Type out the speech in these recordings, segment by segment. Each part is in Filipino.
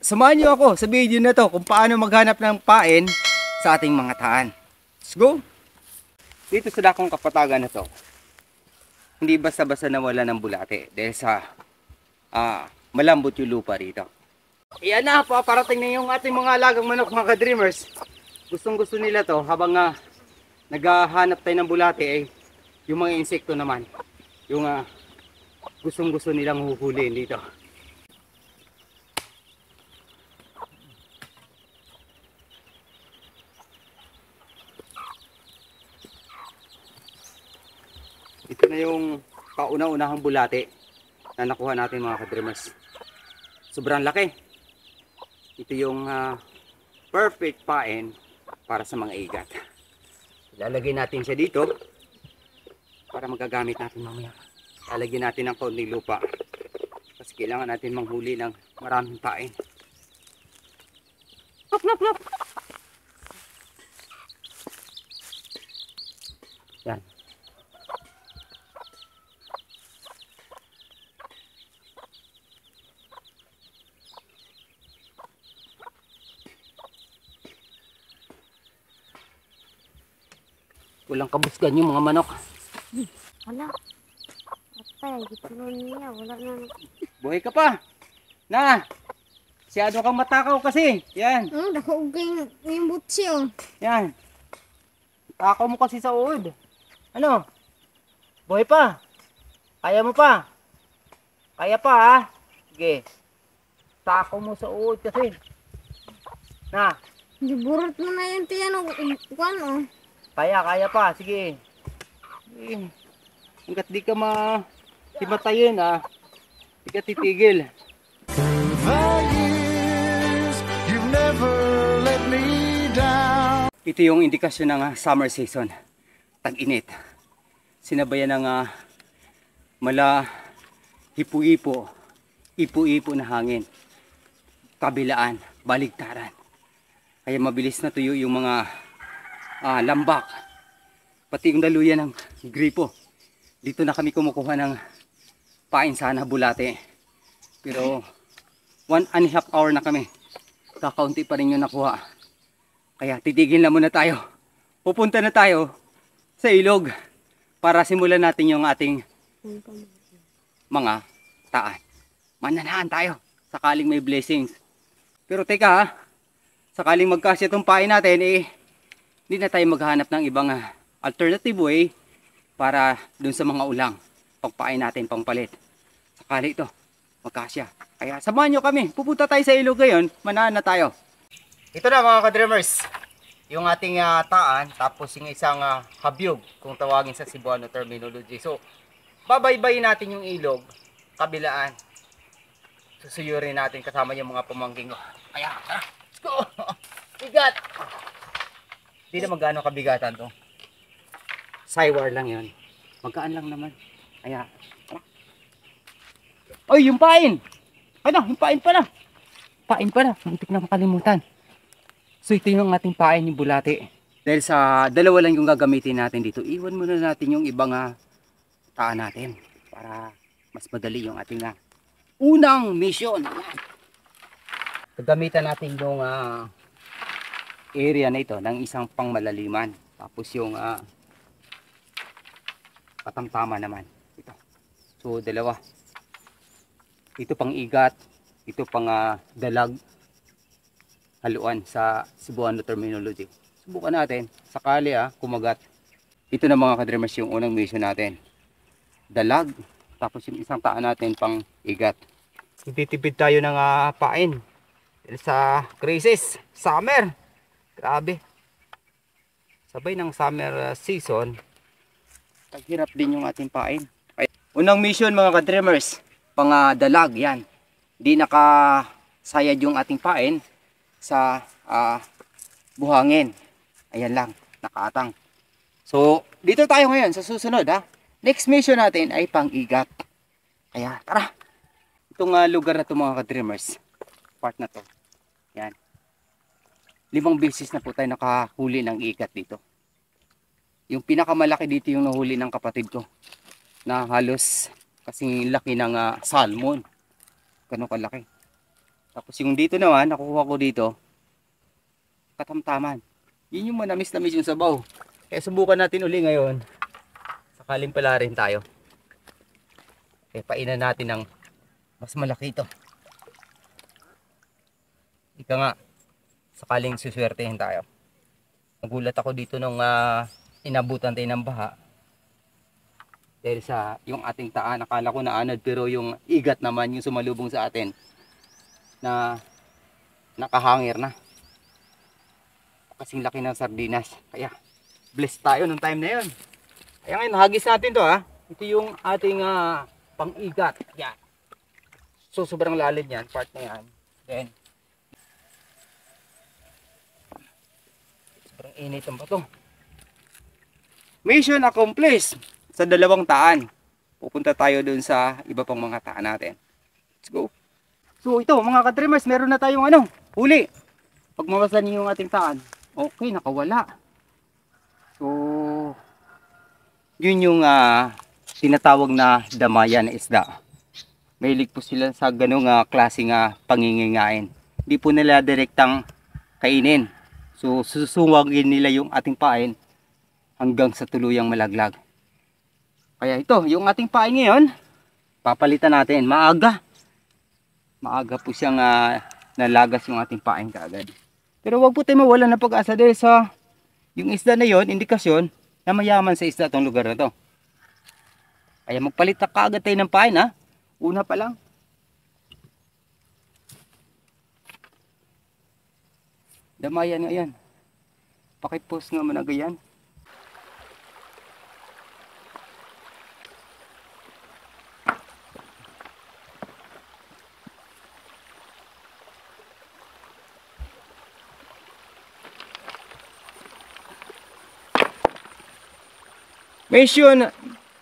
Samahan niyo ako sa video na to kung paano maghanap ng pain sa ating mga taan. Let's go! Dito sa dakong kapatagan na to, hindi basta-basta nawala ng bulate dahil sa malambot yung lupa rito. Iyan na, paparating na yung ating mga alagang manok, mga ka-dreamers. Gustong gusto nila to habang naghahanap tayo ng bulate ay yung mga insekto naman. Yung gustong gusto nilang huhuliin dito. Ito na yung kauna-unahang bulate na nakuha natin, mga ka-dreamers. Sobrang laki. Ito yung perfect pain para sa mga igat. Ilalagay natin siya dito para magagamit natin mamaya. Lalagyan natin ng kaunting lupa kasi kailangan natin manghuli ng maraming pain. Hop, hop, hop. Yan. Walang kabusgan yung mga manok. Wala. Patay, gituloy niya. Wala na. Buhay ka pa. Na. Siyado kang matakaw kasi. Yan. Dako yung butsi oh. Yan. Takaw mo kasi sa uod. Ano? Buhay pa. Kaya mo pa. Kaya pa ha. Sige. Takaw mo sa uod kasi. Na. Burot mo na yung tiyan oh. Kwan oh. Kaya pa. Sige. Sige. Hanggat di ka himatayin di ka titigil. Ito yung indikasyon ng summer season. Tag-init. Sinabayan ng hipo-hipo. Ipo-ipo na hangin. Kabilaan. Baligtaran. Kaya mabilis na tuyo yung mga lambak. Pati yung daluyan ng gripo. Dito na kami kumukuha ng pain sana bulate. Pero 1.5 hour na kami. Kakaunti pa rin yung nakuha. Kaya titigil na muna tayo. Pupunta na tayo sa ilog para simulan natin yung ating mga taan. Mananahan tayo sakaling may blessings. Pero teka sakaling magkasya itong pain natin hindi na tayo maghahanap ng ibang alternative way para dun sa mga ulang pagpain natin pampalit. Sakali ito magkasya. Kaya samahan nyo kami. Pupunta tayo sa ilog ngayon. Manahan na tayo. Ito na mga ka-dreamers. Yung ating taan. Tapos yung isang habyog kung tawagin sa Cebuano terminology. So babaybayin natin yung ilog. Kabilaan. Susuyurin natin kasama yung mga pamangking ko. Kaya tara. Let's go. Bigat. Hindi na magkano kabigatan to. Saywar lang yun. Magkaan lang naman. Kaya oy, yung pain! Ano, yung pain pala. Pain pala. Muntik na makalimutan. So ito yung ating pain, yung bulate. Dahil sa dalawa lang yung gagamitin natin dito, iwan muna natin yung ibang taan natin. Para mas madali yung ating unang mission. Gagamitan natin yung area na ito ng isang pangmalaliman. Tapos yung patamtama naman. Ito. So dalawa. Ito pang igat, ito pang dalag, haluan sa Cebuano terminology. Subukan natin, sakali kumagat. Ito na mga ka-dreamers yung unang mission natin. Dalag, tapos yung isang taan natin pang igat. Titipid tayo ng pain. Sa crisis, summer. Grabe. Sabay ng summer season, taghirap din yung ating pain. Unang mission mga ka-dreamers. Pang dalag yan. Di nakasayad yung ating pain sa buhangin. Ayan lang, nakaatang. So, dito tayo ngayon sa susunod Next mission natin ay pang-igat. Kaya tara. Itong lugar na to mga ka-dreamers. Part na to. Yan. 5 beses na po tayo nakahuli ng igat dito. Yung pinakamalaki dito yung nahuli ng kapatid ko. Na halos kasing laki ng salmon. Ganun kalaki. Tapos yung dito naman, nakukuha ko dito, katamtaman. Yun yung manamis-namis yung sabaw. Kaya subukan natin uli ngayon. Sakaling pala rin tayo. Kaya painan natin ng mas malaki ito. Ika nga, sakaling suswertehin tayo. Nagulat ako dito nung inabutan tayo ng baha. Dahil sa yung ating taan, nakala ko naanad, pero yung igat naman yung sumalubong sa atin na nakahangir na. Kasing laki ng sardinas. Kaya blessed tayo nung time na yun. Kaya ngayon, hagis natin to ha. Ito yung ating pang-igat. Yan. So sobrang lalim yan, part na yan. Then, sobrang init ang bato. Mission accomplished sa dalawang taan. Pupunta tayo dun sa iba pang mga taan natin. Let's go. So ito mga ka-dreamers, meron na tayong huli. Pag mawasan niyo yung ating taan, okay, nakawala. So, yun yung tinatawag na damayan na isda. Mahilig po sila sa ganung klaseng pangingingain. Hindi po nila direktang kainin. So, susungagin nila yung ating pain hanggang sa tuluyang malaglag. Kaya ito, yung ating pain ngayon, papalitan natin. Maaga po siyang nalagas yung ating pain kaagad. Pero wag po tayo mawalan ng pag-asa dahil sa yung isda na yon, indikasyon na mayaman sa isda itong lugar na to. Kaya magpalit na kaagad tayo ng pain ha. Una pa lang. Damayan nga yan. Pakipost nga managa yan. Mission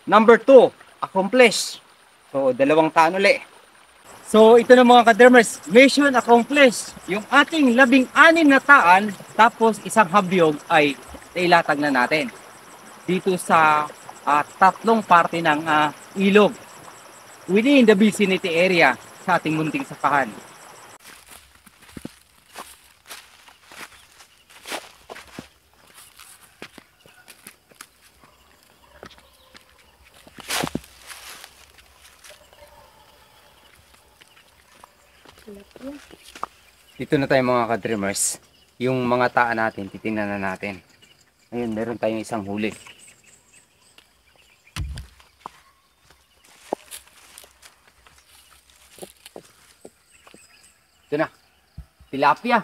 number 2, accomplished. So, dalawang taan uli. So, ito na mga ka-dermers, mission accomplished. Yung ating 16 na taan, tapos isang habyog ay nailatag na natin. Dito sa tatlong parte ng ilog. Within the vicinity area sa ating munting sakahan. Dito na tayo mga ka-dreamers. Yung mga taan natin, titingnan na natin. Ngayon, meron tayong isang huli. Ito na. Tilapia.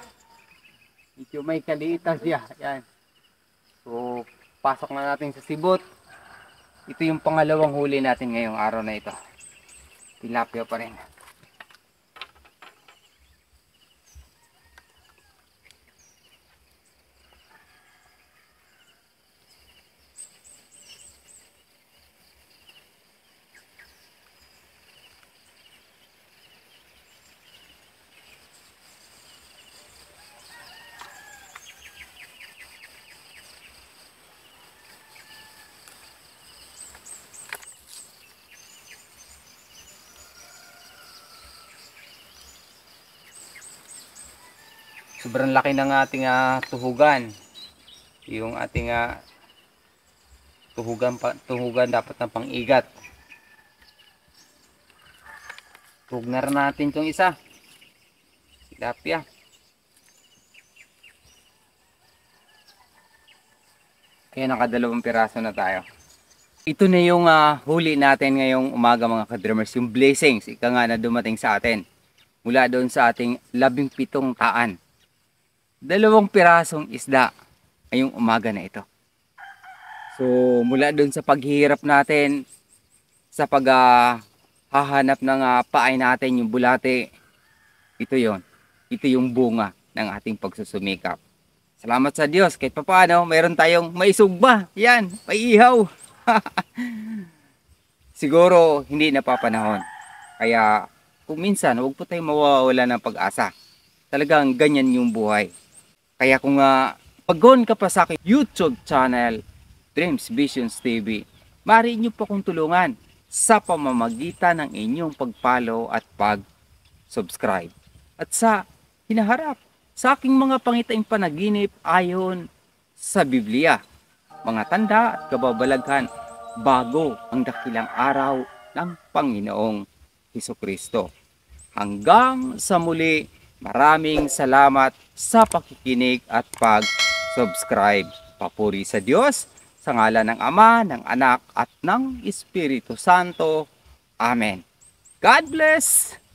Medyo may kaliitan siya. Yan. So, pasok na natin sa sibot. Ito yung pangalawang huli natin ngayong araw na ito. Tilapia pa rin. Sobrang laki ng ating tuhugan. Yung ating tuhugan dapat na pang-igat. Tuhog na rin natin itong isa. Tilapia. Kaya nakadalawang piraso na tayo. Ito na yung huli natin ngayong umaga mga ka-dreamers. Yung blessings, ika nga na dumating sa atin. Mula doon sa ating 17 taan. 2 pirasong isda ngayong umaga na ito. So mula doon sa paghihirap natin, sa paghahanap ng paay natin, yung bulate, ito yon. Ito yung bunga ng ating pagsusumikap. Salamat sa Diyos, kahit papaano, mayroon tayong maisugba. Yan, maiihaw. Siguro hindi napapanahon. Kaya kung minsan, huwag po tayong mawawala ng pag-asa. Talagang ganyan yung buhay. Kaya kung pag-on ka pa sa aking YouTube channel, Dreams Visions TV, maaari nyo po akong tulungan sa pamamagitan ng inyong pag-follow at pag-subscribe. at sa hinaharap sa aking mga pangitaing panaginip ayon sa Biblia, mga tanda at kababalaghan bago ang dakilang araw ng Panginoong Hesukristo. Hanggang sa muli, maraming salamat sa pakikinig at pag-subscribe. Papuri sa Diyos, sa ngalan ng Ama, ng Anak, at ng Espiritu Santo. Amen. God bless!